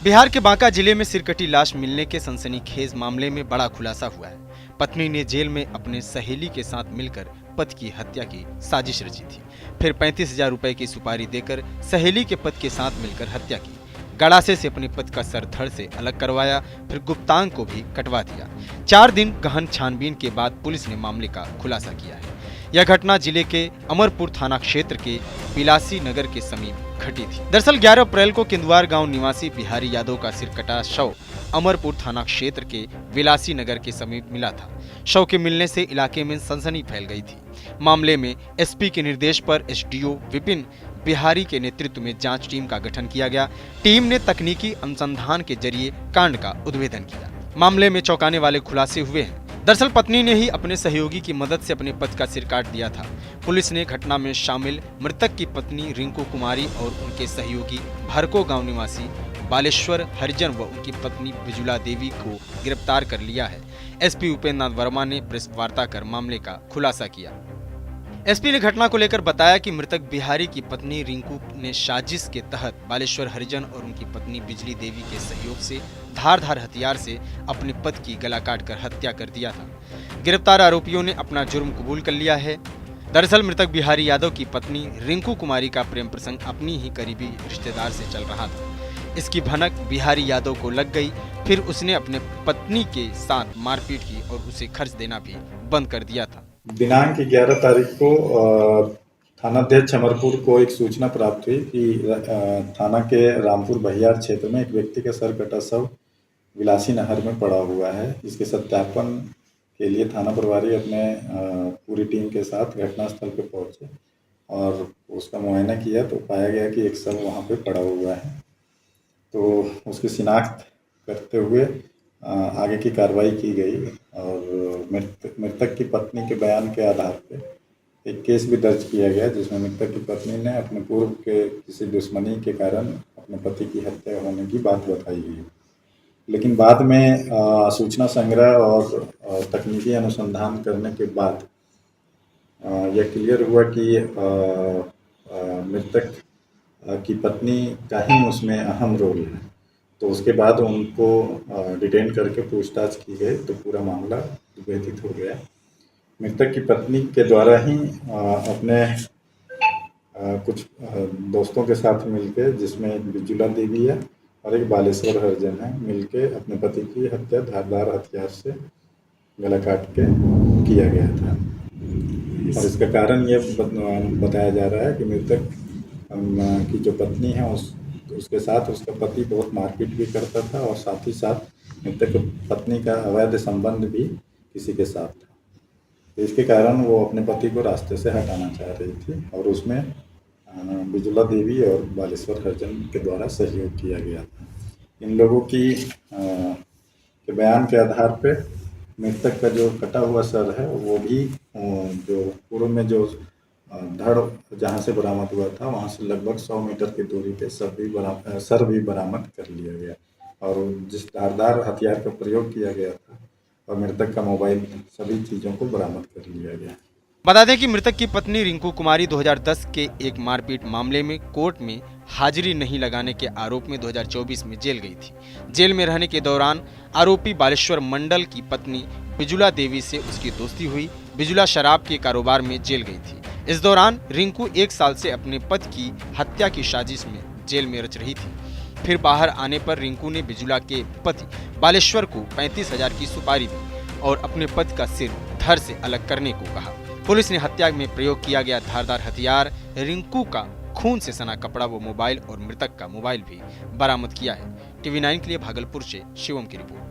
बिहार के बांका जिले में सिरकटी लाश मिलने के सनसनीखेज मामले में बड़ा खुलासा हुआ है। पत्नी ने जेल में अपने सहेली के साथ मिलकर पति की हत्या की साजिश रची थी। फिर 35,000 रुपए की सुपारी देकर सहेली के पति के साथ मिलकर हत्या की। गड़ासे से अपने पति का सर धड़ से अलग करवाया, फिर गुप्तांग को भी कटवा दिया। 4 दिन गहन छानबीन के बाद पुलिस ने मामले का खुलासा किया है। यह घटना जिले के अमरपुर थाना क्षेत्र के बिलासी नगर के समीप घटी थी। दरअसल 11 अप्रैल को केंदुआर गांव निवासी बिहारी यादव का सिरकटा शव अमरपुर थाना क्षेत्र के बिलासी नगर के समीप मिला था। शव के मिलने से इलाके में सनसनी फैल गई थी। मामले में एसपी के निर्देश पर एसडीओ विपिन बिहारी के नेतृत्व में जांच टीम का गठन किया गया। टीम ने तकनीकी अनुसंधान के जरिए कांड का उद्भेदन किया। मामले में चौंकाने वाले खुलासे हुए हैं। दरअसल पत्नी ने ही अपने सहयोगी की मदद से अपने पति का सिर काट दिया था। पुलिस ने घटना में शामिल मृतक की पत्नी रिंकू कुमारी और उनके सहयोगी भरको गांव निवासी बालेश्वर हरिजन व उनकी पत्नी बिजुला देवी को गिरफ्तार कर लिया है। एसपी उपेंद्र नाथ वर्मा ने प्रेस वार्ता कर मामले का खुलासा किया। एसपी ने घटना को लेकर बताया कि मृतक बिहारी की पत्नी रिंकू ने साजिश के तहत बालेश्वर हरिजन और उनकी पत्नी बिजली देवी के सहयोग से धारदार हथियार से अपने पति की गला काटकर हत्या कर दिया था। गिरफ्तार आरोपियों ने अपना जुर्म कबूल कर लिया है। दरअसल मृतक बिहारी यादव की पत्नी रिंकू कुमारी का प्रेम प्रसंग अपनी ही करीबी रिश्तेदार से चल रहा था। इसकी भनक बिहारी यादव को लग गई। फिर उसने अपने पत्नी के साथ मारपीट की और उसे खर्च देना भी बंद कर दिया था। दिनांक 11 तारीख को थानाध्यक्ष अमरपुर को एक सूचना प्राप्त हुई कि थाना के रामपुर बहियार क्षेत्र में एक व्यक्ति का सर कटा शव विलासी नहर में पड़ा हुआ है। इसके सत्यापन के लिए थाना प्रभारी अपने पूरी टीम के साथ घटनास्थल पर पहुंचे और उसका मुआयना किया तो पाया गया कि एक शव वहां पे पड़ा हुआ है। तो उसकी शिनाख्त करते हुए आगे की कार्रवाई की गई और मृतक की पत्नी के बयान के आधार पर एक केस भी दर्ज किया गया, जिसमें मृतक की पत्नी ने अपने पूर्व के किसी दुश्मनी के कारण अपने पति की हत्या होने की बात बताई गई। लेकिन बाद में सूचना संग्रह और तकनीकी अनुसंधान करने के बाद यह क्लियर हुआ कि मृतक की पत्नी का ही उसमें अहम रोल है। तो उसके बाद उनको डिटेन करके पूछताछ की गई तो पूरा मामला विभेदित हो गया। मृतक की पत्नी के द्वारा ही अपने कुछ दोस्तों के साथ मिलकर, जिसमें एक बिजुला देवी है और एक बालेश्वर हरिजन है, मिलके अपने पति की हत्या धारदार हथियार से गला काट के किया गया था। और इसका कारण ये बताया जा रहा है कि मृतक की जो पत्नी है उसके साथ उसका पति बहुत मारपीट भी करता था और साथ ही साथ मृतक पत्नी का अवैध संबंध भी किसी के साथ था। तो इसके कारण वो अपने पति को रास्ते से हटाना चाह रही थी और उसमें बिजुला देवी और बालेश्वर हरिजन के द्वारा सहयोग किया गया था। इन लोगों की के बयान के आधार पे मृतक का जो कटा हुआ सर है वो भी जो पूर्व में जो धड़ जहाँ से बरामद हुआ था वहाँ से लगभग 100 मीटर की दूरी पे सर भी बरामद कर लिया गया और जिस धारदार हथियार का प्रयोग किया गया था और मृतक का मोबाइल, सभी चीज़ों को बरामद कर लिया गया। बता दें कि मृतक की पत्नी रिंकू कुमारी 2010 के एक मारपीट मामले में कोर्ट में हाजिरी नहीं लगाने के आरोप में 2024 में जेल गई थी। जेल में रहने के दौरान आरोपी बालेश्वर मंडल की पत्नी बिजुला देवी से उसकी दोस्ती हुई। बिजुला शराब के कारोबार में जेल गई थी। इस दौरान रिंकू 1 साल से अपने पति की हत्या की साजिश में जेल में रच रही थी। फिर बाहर आने पर रिंकू ने बिजुला के पति बालेश्वर को 35,000 की सुपारी दी और अपने पति का सिर धड़ से अलग करने को कहा। पुलिस ने हत्या में प्रयोग किया गया धारदार हथियार, रिंकू का खून से सना कपड़ा व मोबाइल और मृतक का मोबाइल भी बरामद किया है। TV9 के लिए भागलपुर से शिवम की रिपोर्ट।